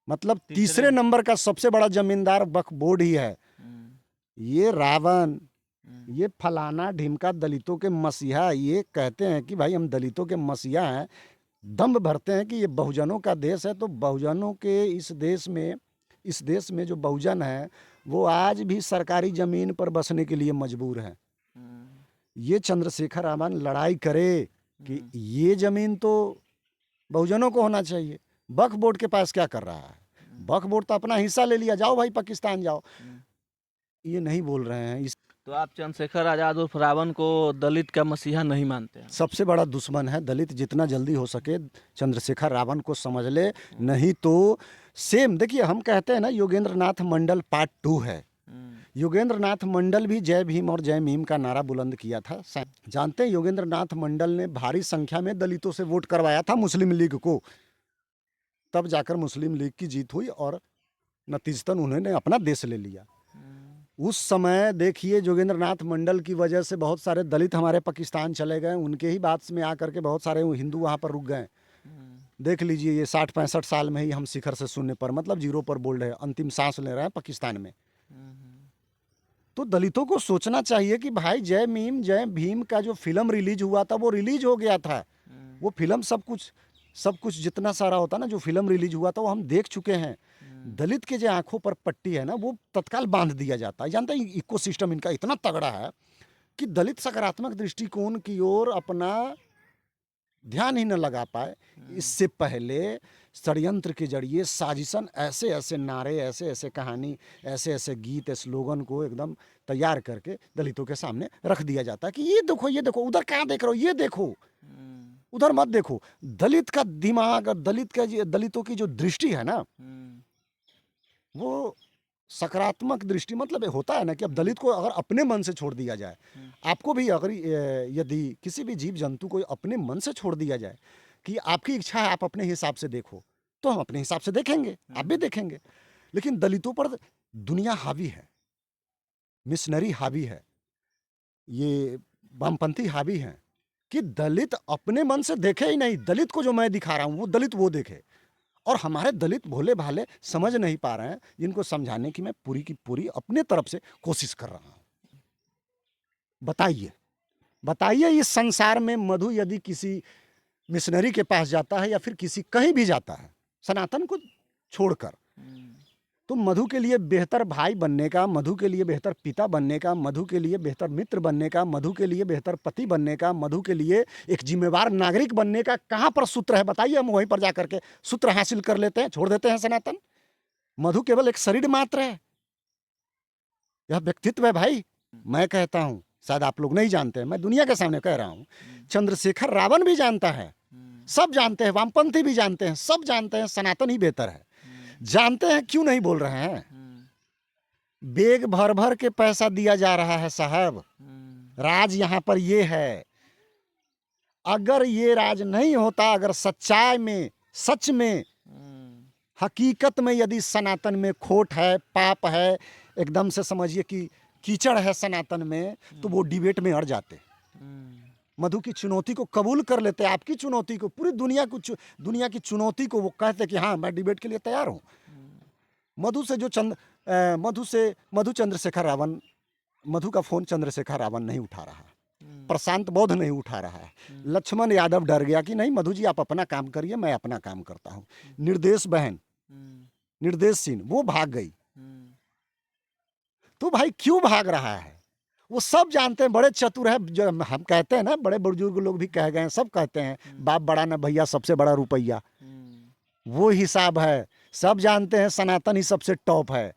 मतलब तीसरे नंबर का सबसे बड़ा जमींदार बकबोर्ड ही है। ये रावण, ये फलाना ढिमका दलितों के मसीहा, ये कहते हैं कि भाई हम दलितों के मसीहा हैं, दम्भ भरते हैं कि ये बहुजनों का देश है। तो बहुजनों के इस देश में जो बहुजन है वो आज भी सरकारी जमीन पर बसने के लिए मजबूर है। ये चंद्रशेखर रावण लड़ाई करे कि ये जमीन तो बहुजनों को होना चाहिए। वक्फ बोर्ड के पास क्या कर रहा है? वक्फ बोर्ड तो अपना हिस्सा ले लिया, जाओ भाई पाकिस्तान जाओ। ये नहीं बोल रहे हैं। इस तो आप चंद्रशेखर आजाद उर्फ रावण को दलित का मसीहा नहीं मानते हैं? सबसे बड़ा दुश्मन है दलित। जितना जल्दी हो सके चंद्रशेखर रावण को समझ ले, नहीं तो सेम देखिए, हम कहते हैं ना योगेंद्र नाथ मंडल पार्ट 2 है। योगेंद्र नाथ मंडल भी जय भीम और जय मीम का नारा बुलंद किया था। जानते हैं योगेंद्र नाथ मंडल ने भारी संख्या में दलितों से वोट करवाया था मुस्लिम लीग को, तब जाकर मुस्लिम लीग की जीत हुई और नतीजतन उन्होंने अपना देश ले लिया। उस समय देखिए योगेंद्र नाथ मंडल की वजह से बहुत सारे दलित हमारे पाकिस्तान चले गए, उनके ही बात में आकर के बहुत सारे हिंदू वहाँ पर रुक गए। देख लीजिए ये 60-65 साल में ही हम शिखर से शून्य पर, मतलब जीरो पर बोल रहे हैं, अंतिम सांस ले रहे हैं पाकिस्तान में। तो दलितों को सोचना चाहिए कि भाई जय मीम जय भीम का जो फिल्म रिलीज हुआ था वो रिलीज हो गया था। वो फिल्म सब कुछ जितना सारा होता ना, जो फिल्म रिलीज हुआ था वो हम देख चुके हैं। दलित के जो आंखों पर पट्टी है ना वो तत्काल बांध दिया जाता है। जानते हैं इकोसिस्टम इनका इतना तगड़ा है कि दलित सकारात्मक दृष्टिकोण की ओर अपना ध्यान ही न लगा पाए। इससे पहले षड्यंत्र के जरिए साजिशन, ऐसे ऐसे नारे, ऐसे ऐसे कहानी, ऐसे ऐसे गीत, स्लोगन को एकदम तैयार करके दलितों के सामने रख दिया जाता है कि ये देखो, उधर कहाँ देख रहे हो, ये देखो, उधर मत देखो। दलित का दिमाग और दलितों की जो दृष्टि है ना, वो सकारात्मक दृष्टि, मतलब होता है ना कि अब दलित को अगर अपने मन से छोड़ दिया जाए, आपको भी अगर यदि किसी भी जीव जंतु को अपने मन से छोड़ दिया जाए कि आपकी इच्छा है आप अपने हिसाब से देखो, तो हम अपने हिसाब से देखेंगे, आप भी देखेंगे। लेकिन दलितों पर दुनिया हावी है, मिशनरी हावी है, ये वामपंथी हावी हैं कि दलित अपने मन से देखे ही नहीं। दलित को जो मैं दिखा रहा हूँ वो दलित वो देखे। और हमारे दलित भोले भाले समझ नहीं पा रहे हैं, जिनको समझाने की मैं पूरी की पूरी अपने तरफ से कोशिश कर रहा हूं। बताइए इस संसार में मधु यदि किसी मिशनरी के पास जाता है या फिर किसी कहीं भी जाता है सनातन को छोड़कर, तो मधु के लिए बेहतर भाई बनने का, मधु के लिए बेहतर पिता बनने का, मधु के लिए बेहतर मित्र बनने का, मधु के लिए बेहतर पति बनने का, मधु के लिए एक जिम्मेवार नागरिक बनने का कहाँ पर सूत्र है? बताइए, हम वहीं पर जाकर के सूत्र हासिल कर लेते हैं, छोड़ देते हैं सनातन। मधु केवल एक शरीर मात्र है, यह व्यक्तित्व है भाई। मैं कहता हूं, शायद आप लोग नहीं जानते हैं, मैं दुनिया के सामने कह रहा हूं, चंद्रशेखर रावण भी जानता है, सब जानते हैं, वामपंथी भी जानते हैं, सब जानते हैं सनातन ही बेहतर है। जानते हैं क्यों नहीं बोल रहे हैं? बेग भर भर के पैसा दिया जा रहा है साहब। राज यहां पर ये है। अगर ये राज नहीं होता, अगर सच्चाई में, सच में, हकीकत में यदि सनातन में खोट है, पाप है, एकदम से समझिए कि कीचड़ है सनातन में, तो वो डिबेट में अड़ जाते, मधु की चुनौती को कबूल कर लेते। आपकी चुनौती को, पूरी दुनिया की चुनौती को वो कहते कि हाँ मैं डिबेट के लिए तैयार हूँ। मधु चंद्रशेखर रावण, मधु का फोन चंद्रशेखर रावण नहीं उठा रहा, प्रशांत बौद्ध नहीं उठा रहा है, लक्ष्मण यादव डर गया कि नहीं मधु जी आप अपना काम करिए, मैं अपना काम करता हूँ। निर्देश बहन, निर्देश सिंह, वो भाग गई। तो भाई क्यों भाग रहा है? वो सब जानते हैं, बड़े चतुर है। जो हम कहते हैं ना, बड़े बुजुर्ग लोग भी कह गए हैं, सब कहते हैं बाप बड़ा ना भैया, सबसे बड़ा रुपया। वो हिसाब है, सब जानते हैं सनातन ही सबसे टॉप है।